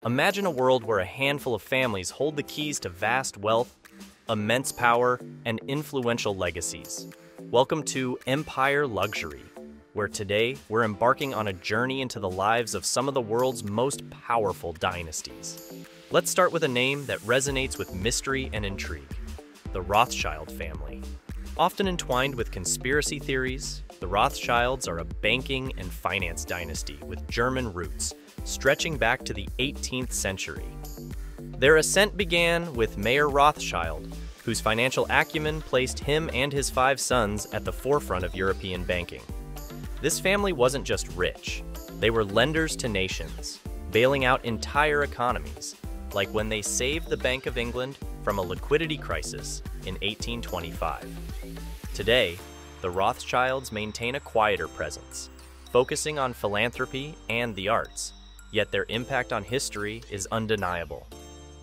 Imagine a world where a handful of families hold the keys to vast wealth, immense power, and influential legacies. Welcome to Empire Luxury, where today we're embarking on a journey into the lives of some of the world's most powerful dynasties. Let's start with a name that resonates with mystery and intrigue: the Rothschild family. Often entwined with conspiracy theories, the Rothschilds are a banking and finance dynasty with German roots, stretching back to the 18th century. Their ascent began with Mayer Rothschild, whose financial acumen placed him and his 5 sons at the forefront of European banking. This family wasn't just rich, they were lenders to nations, bailing out entire economies, like when they saved the Bank of England from a liquidity crisis in 1825. Today, the Rothschilds maintain a quieter presence, focusing on philanthropy and the arts, yet their impact on history is undeniable.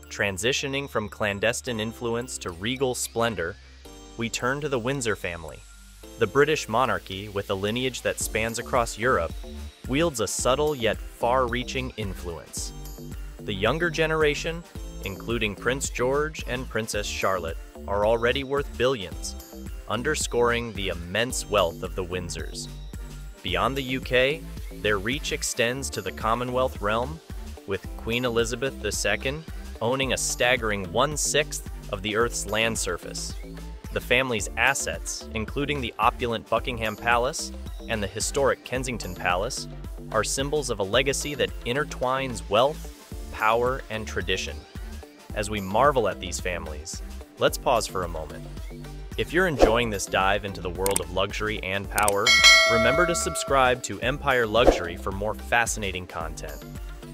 Transitioning from clandestine influence to regal splendor, we turn to the Windsor family. The British monarchy, with a lineage that spans across Europe, wields a subtle yet far-reaching influence. The younger generation, including Prince George and Princess Charlotte, are already worth billions, underscoring the immense wealth of the Windsors. Beyond the UK, their reach extends to the Commonwealth realm, with Queen Elizabeth II owning a staggering 1/6 of the Earth's land surface. The family's assets, including the opulent Buckingham Palace and the historic Kensington Palace, are symbols of a legacy that intertwines wealth, power, and tradition. As we marvel at these families, let's pause for a moment. If you're enjoying this dive into the world of luxury and power, remember to subscribe to Empire Luxury for more fascinating content.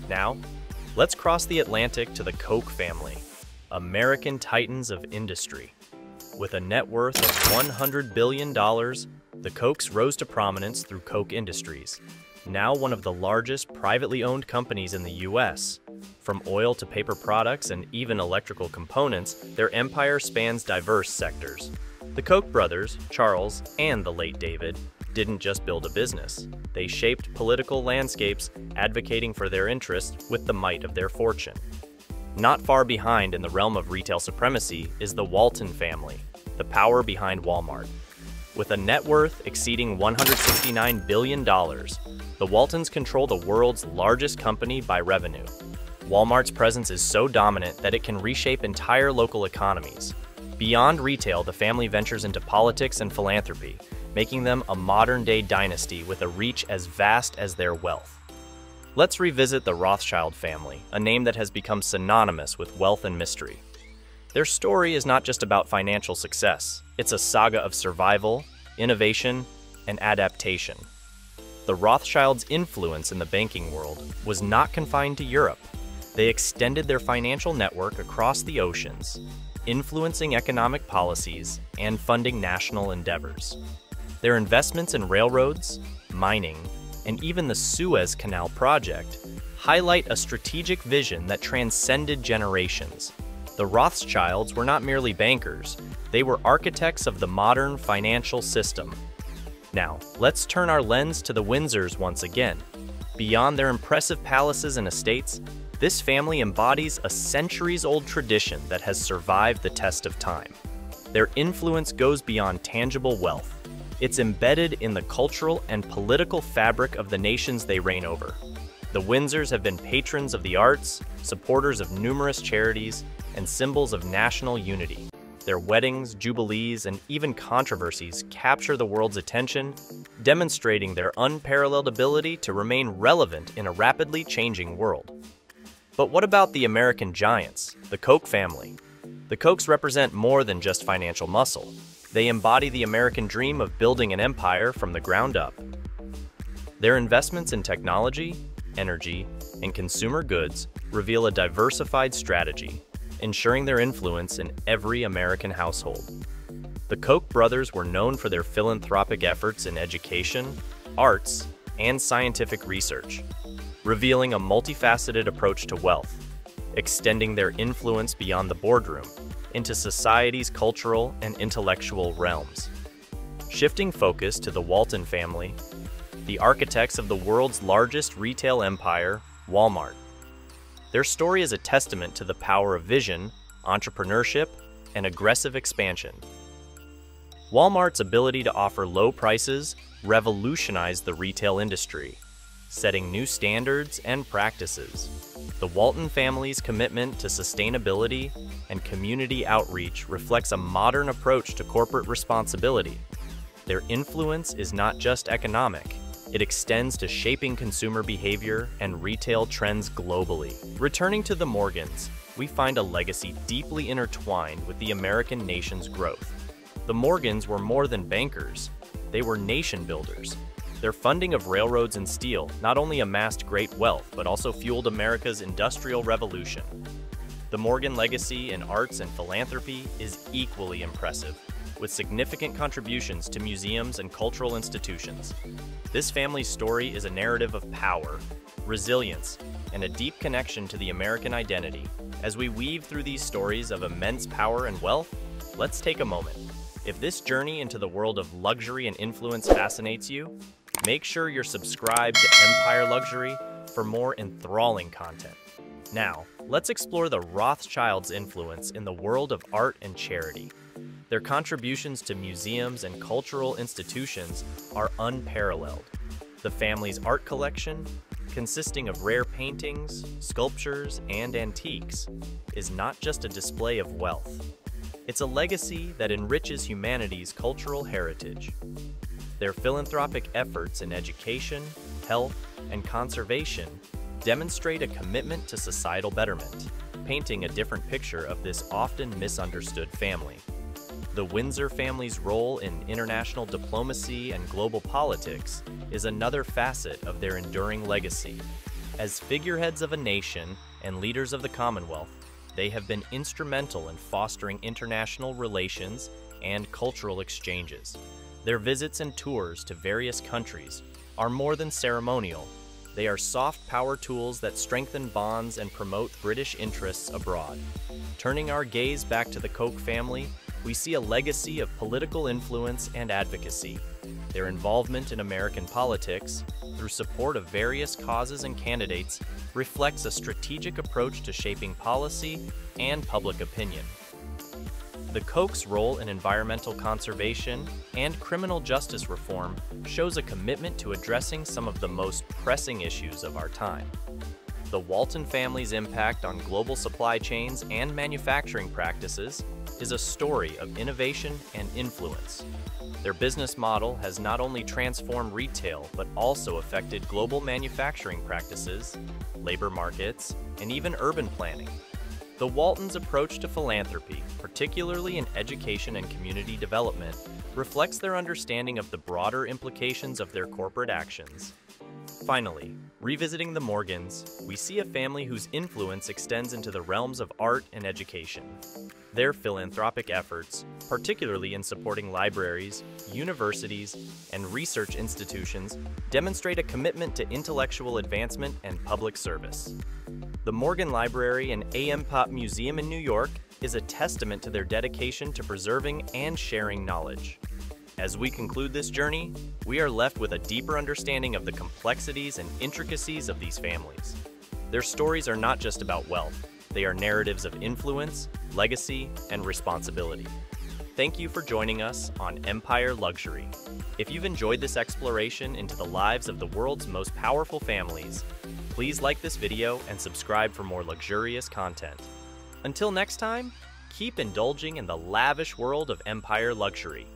Now, let's cross the Atlantic to the Koch family, American titans of industry. With a net worth of $100 billion, the Kochs rose to prominence through Koch Industries, now one of the largest privately owned companies in the U.S. From oil to paper products and even electrical components, their empire spans diverse sectors. The Koch brothers, Charles and the late David, didn't just build a business. They shaped political landscapes, advocating for their interests with the might of their fortune. Not far behind in the realm of retail supremacy is the Walton family, the power behind Walmart. With a net worth exceeding $169 billion, the Waltons control the world's largest company by revenue. Walmart's presence is so dominant that it can reshape entire local economies. Beyond retail, the family ventures into politics and philanthropy, making them a modern-day dynasty with a reach as vast as their wealth. Let's revisit the Rothschild family, a name that has become synonymous with wealth and mystery. Their story is not just about financial success. It's a saga of survival, innovation, and adaptation. The Rothschilds' influence in the banking world was not confined to Europe. They extended their financial network across the oceans, influencing economic policies and funding national endeavors. Their investments in railroads, mining, and even the Suez Canal project highlight a strategic vision that transcended generations. The Rothschilds were not merely bankers, they were architects of the modern financial system. Now, let's turn our lens to the Windsors once again. Beyond their impressive palaces and estates, this family embodies a centuries-old tradition that has survived the test of time. Their influence goes beyond tangible wealth. It's embedded in the cultural and political fabric of the nations they reign over. The Windsors have been patrons of the arts, supporters of numerous charities, and symbols of national unity. Their weddings, jubilees, and even controversies capture the world's attention, demonstrating their unparalleled ability to remain relevant in a rapidly changing world. But what about the American giants, the Koch family? The Kochs represent more than just financial muscle. They embody the American dream of building an empire from the ground up. Their investments in technology, energy, and consumer goods reveal a diversified strategy, ensuring their influence in every American household. The Koch brothers were known for their philanthropic efforts in education, arts, and scientific research, revealing a multifaceted approach to wealth, extending their influence beyond the boardroom into society's cultural and intellectual realms. Shifting focus to the Walton family, the architects of the world's largest retail empire, Walmart. Their story is a testament to the power of vision, entrepreneurship, and aggressive expansion. Walmart's ability to offer low prices revolutionized the retail industry, setting new standards and practices. The Walton family's commitment to sustainability and community outreach reflects a modern approach to corporate responsibility. Their influence is not just economic, it extends to shaping consumer behavior and retail trends globally. Returning to the Morgans, we find a legacy deeply intertwined with the American nation's growth. The Morgans were more than bankers, they were nation builders. Their funding of railroads and steel not only amassed great wealth, but also fueled America's Industrial Revolution. The Morgan legacy in arts and philanthropy is equally impressive, with significant contributions to museums and cultural institutions. This family's story is a narrative of power, resilience, and a deep connection to the American identity. As we weave through these stories of immense power and wealth, let's take a moment. If this journey into the world of luxury and influence fascinates you, make sure you're subscribed to Empire Luxury for more enthralling content. Now, let's explore the Rothschilds' influence in the world of art and charity. Their contributions to museums and cultural institutions are unparalleled. The family's art collection, consisting of rare paintings, sculptures, and antiques, is not just a display of wealth. It's a legacy that enriches humanity's cultural heritage. Their philanthropic efforts in education, health, and conservation demonstrate a commitment to societal betterment, painting a different picture of this often misunderstood family. The Windsor family's role in international diplomacy and global politics is another facet of their enduring legacy. As figureheads of a nation and leaders of the Commonwealth, they have been instrumental in fostering international relations and cultural exchanges. Their visits and tours to various countries are more than ceremonial. They are soft power tools that strengthen bonds and promote British interests abroad. Turning our gaze back to the Koch family, we see a legacy of political influence and advocacy. Their involvement in American politics, through support of various causes and candidates, reflects a strategic approach to shaping policy and public opinion. The Koch's role in environmental conservation and criminal justice reform shows a commitment to addressing some of the most pressing issues of our time. The Walton family's impact on global supply chains and manufacturing practices is a story of innovation and influence. Their business model has not only transformed retail, but also affected global manufacturing practices, labor markets, and even urban planning. The Waltons' approach to philanthropy, particularly in education and community development, reflects their understanding of the broader implications of their corporate actions. Finally, revisiting the Morgans, we see a family whose influence extends into the realms of art and education. Their philanthropic efforts, particularly in supporting libraries, universities, and research institutions, demonstrate a commitment to intellectual advancement and public service. The Morgan Library and A.M. Pop Museum in New York is a testament to their dedication to preserving and sharing knowledge. As we conclude this journey, we are left with a deeper understanding of the complexities and intricacies of these families. Their stories are not just about wealth, they are narratives of influence, legacy, and responsibility. Thank you for joining us on Empire Luxury. If you've enjoyed this exploration into the lives of the world's most powerful families, please like this video and subscribe for more luxurious content. Until next time, keep indulging in the lavish world of Empire Luxury.